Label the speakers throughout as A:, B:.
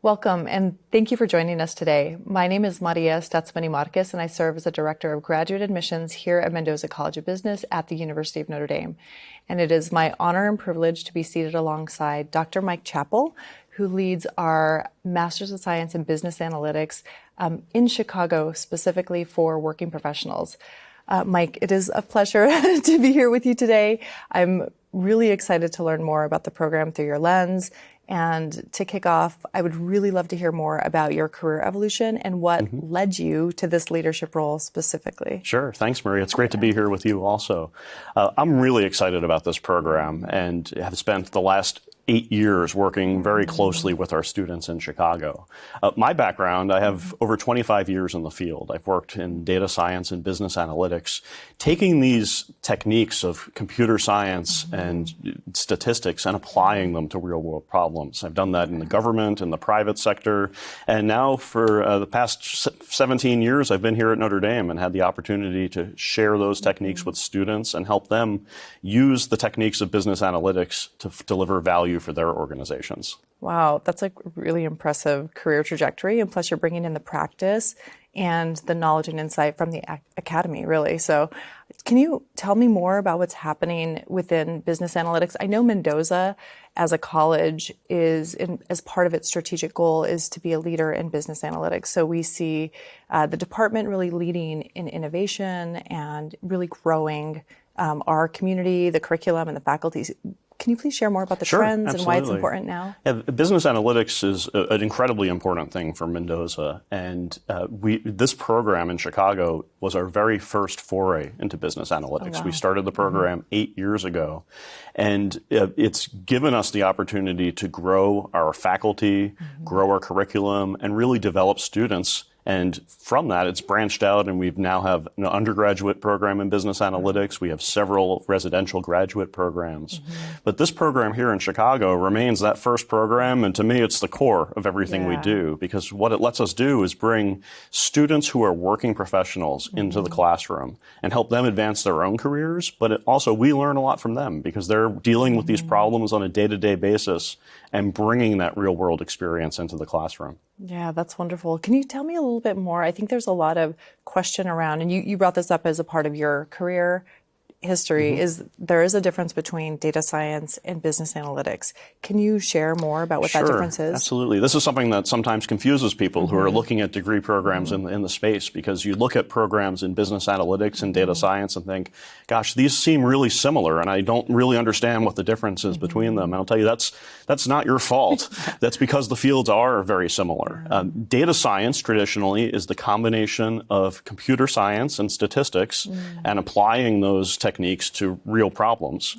A: Welcome, and thank you for joining us today. My name is Maria Statsmani Marquez, and I serve as the Director of Graduate Admissions here at Mendoza College of Business at the University of Notre Dame. And it is my honor and privilege to be seated alongside Dr. Mike Chapple, who leads our Master's of Science in Business Analytics in Chicago, specifically for working professionals. Mike, it is a pleasure to be here with you today. I'm really excited to learn more about the program through your lens. And to kick off, I would really love to hear more about your career evolution and what led you to this leadership role specifically.
B: Sure. Thanks, Maria. It's great to be here with you also. I'm really excited about this program and have spent the last 8 years working very closely with our students in Chicago. My background, I have over 25 years in the field. I've worked in data science and business analytics, taking these techniques of computer science and statistics and applying them to real world problems. I've done that in the government, in the private sector, and now for the past 17 years, I've been here at Notre Dame and had the opportunity to share those techniques with students and help them use the techniques of business analytics to deliver value for their organizations.
A: Wow, that's a really impressive career trajectory. And plus you're bringing in the practice and the knowledge and insight from the academy, really. So can you tell me more about what's happening within business analytics? I know Mendoza as a college as part of its strategic goal is to be a leader in business analytics. So we see the department really leading in innovation and really growing our community, the curriculum, and the faculty. Can you please share more about the trends
B: absolutely.
A: And why it's important now?
B: Yeah, business analytics is an incredibly important thing for Mendoza. And this program in Chicago was our very first foray into business analytics.
A: Oh, wow.
B: We started the program 8 years ago. And it's given us the opportunity to grow our faculty, grow our curriculum, and really develop students. And from that, it's branched out, and we now have an undergraduate program in business analytics. We have several residential graduate programs. But this program here in Chicago remains that first program, and to me, it's the core of everything we do, because what it lets us do is bring students who are working professionals into the classroom and help them advance their own careers. But we learn a lot from them because they're dealing with these problems on a day-to-day basis and bringing that real-world experience into the classroom.
A: Yeah, that's wonderful. Can you tell me a little bit more? I think there's a lot of question around, and you brought this up as a part of your career history, there is a difference between data science and business analytics. Can you share more about what that difference is?
B: Absolutely. This is something that sometimes confuses people who are looking at degree programs in the space, because you look at programs in business analytics and data science and think, gosh, these seem really similar, and I don't really understand what the difference is between them. And I'll tell you, that's not your fault. That's because the fields are very similar. Data science traditionally is the combination of computer science and statistics and applying those techniques to real problems.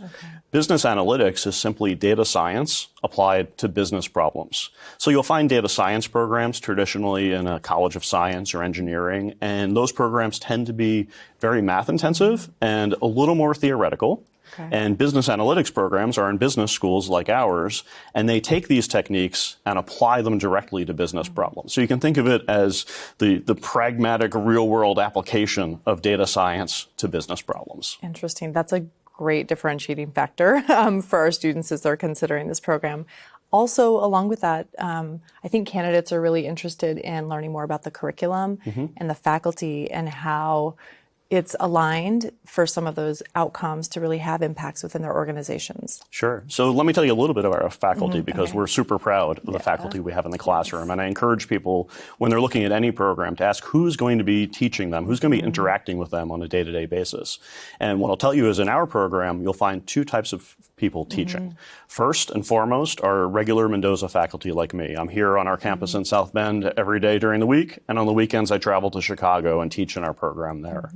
B: Business analytics is simply data science applied to business problems. So you'll find data science programs traditionally in a college of science or engineering, and those programs tend to be very math intensive and a little more theoretical. And business analytics programs are in business schools like ours, and they take these techniques and apply them directly to business problems. So you can think of it as the pragmatic real-world application of data science to business problems.
A: Interesting. That's a great differentiating factor for our students as they're considering this program. Also, along with that, I think candidates are really interested in learning more about the curriculum and the faculty and how it's aligned for some of those outcomes to really have impacts within their organizations.
B: Sure. So let me tell you a little bit about our faculty, because we're super proud of the faculty we have in the classroom. And I encourage people, when they're looking at any program, to ask who's going to be teaching them, who's going to be interacting with them on a day-to-day basis. And what I'll tell you is in our program, you'll find two types of people teaching. First and foremost are regular Mendoza faculty like me. I'm here on our campus in South Bend every day during the week, and on the weekends I travel to Chicago and teach in our program there.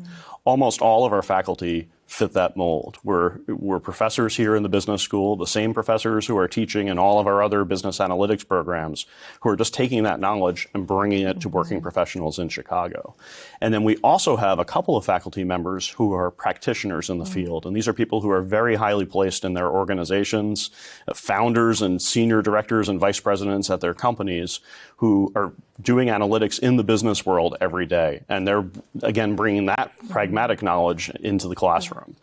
B: Almost all of our faculty fit that mold. We're professors here in the business school, the same professors who are teaching in all of our other business analytics programs, who are just taking that knowledge and bringing it to working professionals in Chicago. And then we also have a couple of faculty members who are practitioners in the field. And these are people who are very highly placed in their organizations, founders and senior directors and vice presidents at their companies who are doing analytics in the business world every day. And they're, again, bringing that pragmatic knowledge into the classroom.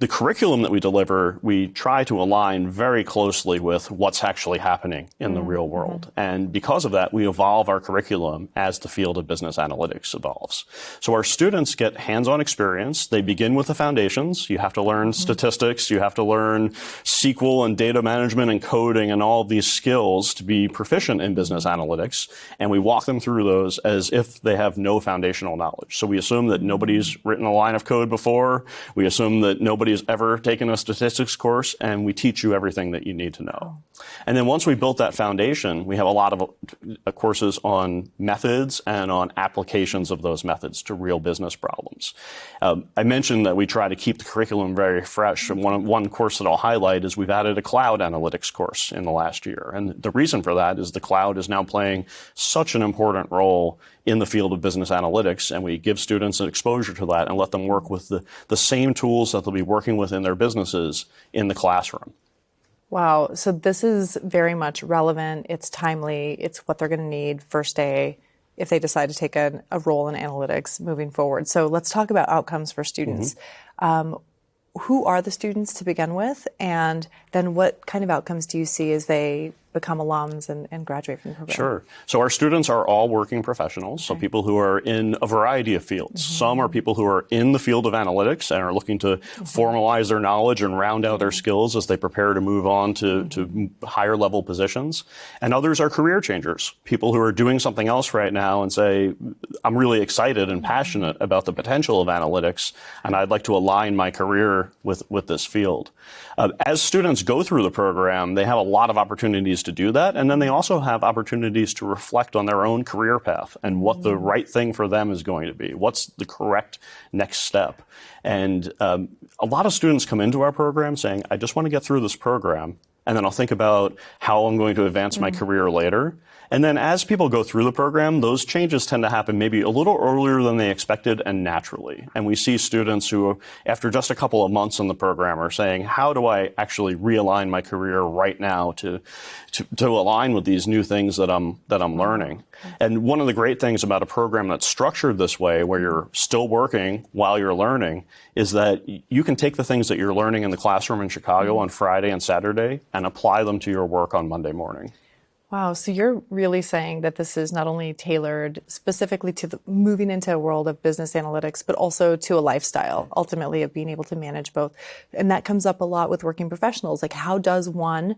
B: the curriculum that we deliver, we try to align very closely with what's actually happening in the real world. And because of that, we evolve our curriculum as the field of business analytics evolves. So our students get hands-on experience. They begin with the foundations. You have to learn statistics. You have to learn SQL and data management and coding and all of these skills to be proficient in business analytics. And we walk them through those as if they have no foundational knowledge. So we assume that nobody's written a line of code before. We assume that nobody's ever taken a statistics course, and we teach you everything that you need to know. And then once we built that foundation, we have a lot of courses on methods and on applications of those methods to real business problems. I mentioned that we try to keep the curriculum very fresh. And one course that I'll highlight is we've added a cloud analytics course in the last year. And the reason for that is the cloud is now playing such an important role in the field of business analytics, and we give students an exposure to that and let them work with the same tools that they'll be working with in their businesses in the classroom.
A: Wow. So this is very much relevant. It's timely. It's what they're going to need first day if they decide to take a role in analytics moving forward. So let's talk about outcomes for students. Who are the students to begin with? And then what kind of outcomes do you see as they become alums and graduate from the program?
B: Sure. So our students are all working professionals, so people who are in a variety of fields. Some are people who are in the field of analytics and are looking to formalize their knowledge and round out their skills as they prepare to move on to higher level positions. And others are career changers, people who are doing something else right now and say, I'm really excited and passionate about the potential of analytics, and I'd like to align my career with this field. As students go through the program, they have a lot of opportunities to do that, and then they also have opportunities to reflect on their own career path and what the right thing for them is going to be. What's the correct next step? And a lot of students come into our program saying, I just want to get through this program, and then I'll think about how I'm going to advance my career later. And then as people go through the program, those changes tend to happen maybe a little earlier than they expected and naturally. And we see students who, after just a couple of months in the program, are saying, how do I actually realign my career right now to align with these new things that I'm learning? And one of the great things about a program that's structured this way, where you're still working while you're learning, is that you can take the things that you're learning in the classroom in Chicago on Friday and Saturday and apply them to your work on Monday morning.
A: Wow. So you're really saying that this is not only tailored specifically to moving into a world of business analytics, but also to a lifestyle, ultimately, of being able to manage both. And that comes up a lot with working professionals. Like, how does one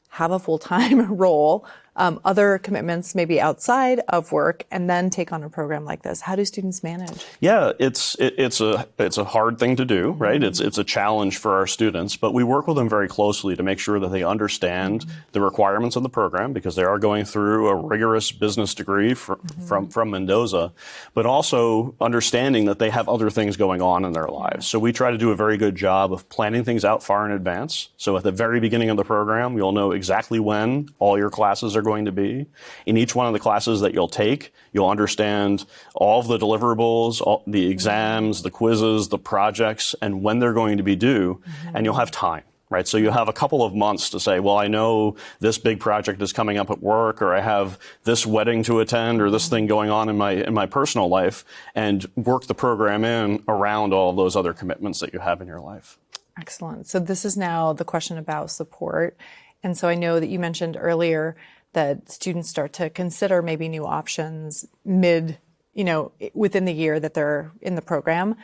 A: have a full-time role, other commitments maybe outside of work, and then take on a program like this? How do students manage?
B: Yeah, it's a hard thing to do, right? It's a challenge for our students, but we work with them very closely to make sure that they understand the requirements of the program, because they are going through a rigorous business degree from Mendoza, but also understanding that they have other things going on in their lives. So we try to do a very good job of planning things out far in advance. So at the very beginning of the program, you'll know exactly when all your classes are going to be. In each one of the classes that you'll take, you'll understand all of the deliverables, all the exams, the quizzes, the projects, and when they're going to be due, and you'll have time. Right, so you have a couple of months to say, well, I know this big project is coming up at work, or I have this wedding to attend, or this thing going on in my personal life, and work the program in around all of those other commitments that you have in your life.
A: Excellent. So this is now the question about support. And so I know that you mentioned earlier that students start to consider maybe new options within the year that they're in the program.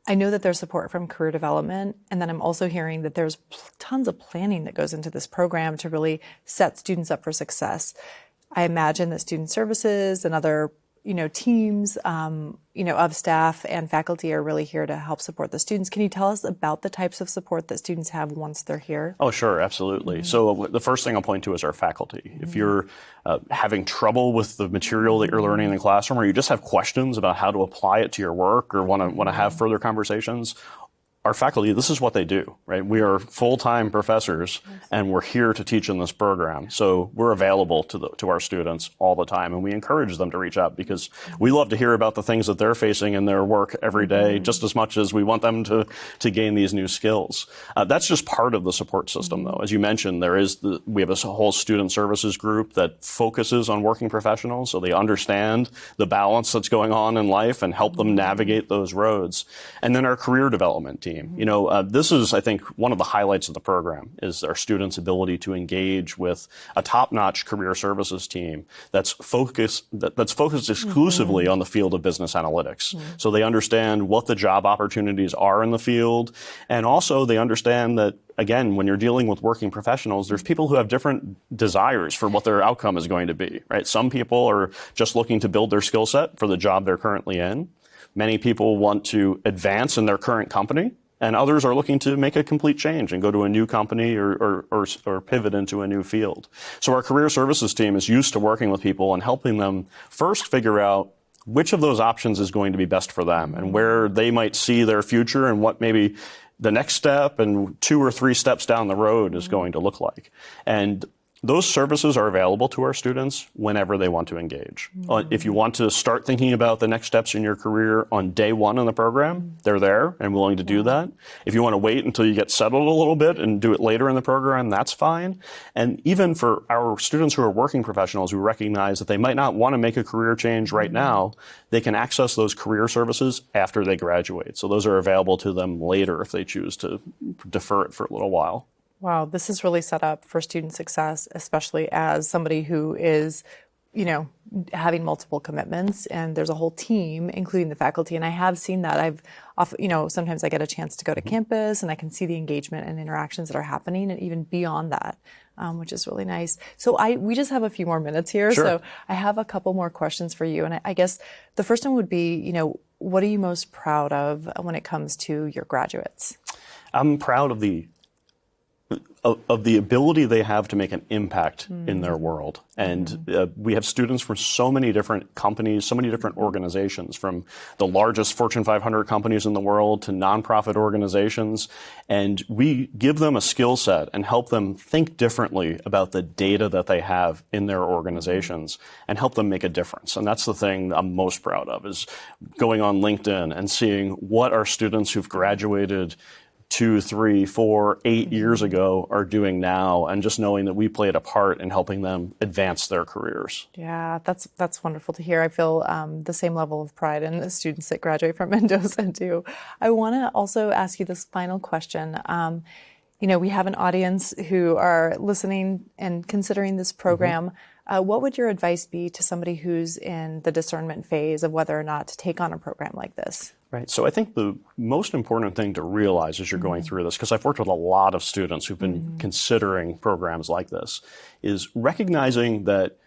A: I know that there's support from career development, and then I'm also hearing that there's tons of planning that goes into this program to really set students up for success. I imagine that student services and other teams, of staff and faculty are really here to help support the students. Can you tell us about the types of support that students have once they're here?
B: Oh, sure, absolutely. So the first thing I'll point to is our faculty. If you're having trouble with the material that you're learning in the classroom, or you just have questions about how to apply it to your work, or want to have further conversations, our faculty, this is what they do, right? We are full-time professors, and we're here to teach in this program. So we're available to our students all the time, and we encourage them to reach out, because we love to hear about the things that they're facing in their work every day, just as much as we want them to gain these new skills. That's just part of the support system, though. As you mentioned, we have a whole student services group that focuses on working professionals, so they understand the balance that's going on in life and help them navigate those roads. And then our career development team. team. You know, this is, I think, one of the highlights of the program is our students' ability to engage with a top-notch career services team that's focused exclusively on the field of business analytics. So they understand what the job opportunities are in the field, and also they understand that, again, when you're dealing with working professionals, there's people who have different desires for what their outcome is going to be, right? Some people are just looking to build their skill set for the job they're currently in. Many people want to advance in their current company, and others are looking to make a complete change and go to a new company or pivot into a new field. So our career services team is used to working with people and helping them first figure out which of those options is going to be best for them and where they might see their future and what maybe the next step and 2 or 3 steps down the road is going to look like. And those services are available to our students whenever they want to engage. If you want to start thinking about the next steps in your career on day 1 in the program, they're there and willing to do that. If you want to wait until you get settled a little bit and do it later in the program, that's fine. And even for our students who are working professionals who recognize that they might not want to make a career change right now, they can access those career services after they graduate. So those are available to them later if they choose to defer it for a little while.
A: Wow, this is really set up for student success, especially as somebody who is, you know, having multiple commitments, and there's a whole team, including the faculty. And I have seen that. Sometimes I get a chance to go to campus and I can see the engagement and interactions that are happening, and even beyond that, which is really nice. So we just have a few more minutes here.
B: Sure.
A: So I have a couple more questions for you. And I guess the first one would be, you know, what are you most proud of when it comes to your graduates?
B: I'm proud of the ability they have to make an impact in their world. And we have students from so many different companies, so many different organizations, from the largest Fortune 500 companies in the world to nonprofit organizations. And we give them a skill set and help them think differently about the data that they have in their organizations and help them make a difference. And that's the thing I'm most proud of, is going on LinkedIn and seeing what our students who've graduated 2, 3, 4, 8 years ago are doing now, and just knowing that we played a part in helping them advance their careers.
A: Yeah, that's wonderful to hear. I feel the same level of pride in the students that graduate from Mendoza too. I want to also ask you this final question. You know, we have an audience who are listening and considering this program. What would your advice be to somebody who's in the discernment phase of whether or not to take on a program like this?
B: Right. So I think the most important thing to realize as you're going through this, because I've worked with a lot of students who've been considering programs like this, is recognizing that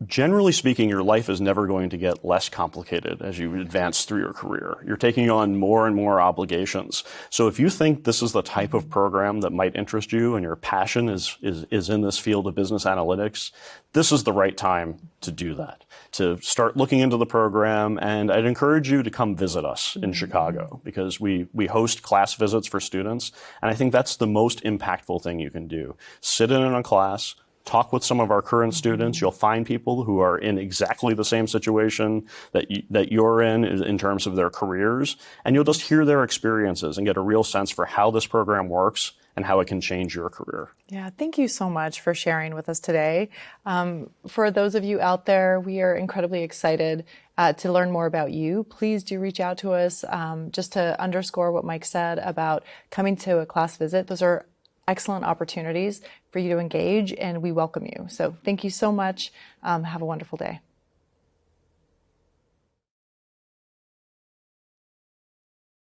B: generally speaking, your life is never going to get less complicated as you advance through your career. You're taking on more and more obligations. So if you think this is the type of program that might interest you and your passion is in this field of business analytics, this is the right time to do that, to start looking into the program. And I'd encourage you to come visit us in Chicago, because we host class visits for students. And I think that's the most impactful thing you can do. Sit in a class, talk with some of our current students. You'll find people who are in exactly the same situation that you're in terms of their careers, and you'll just hear their experiences and get a real sense for how this program works and how it can change your career.
A: Yeah, thank you so much for sharing with us today. For those of you out there, we are incredibly excited to learn more about you. Please do reach out to us just to underscore what Mike said about coming to a class visit. Those are excellent opportunities for you to engage, and we welcome you. So thank you so much. Have a wonderful day.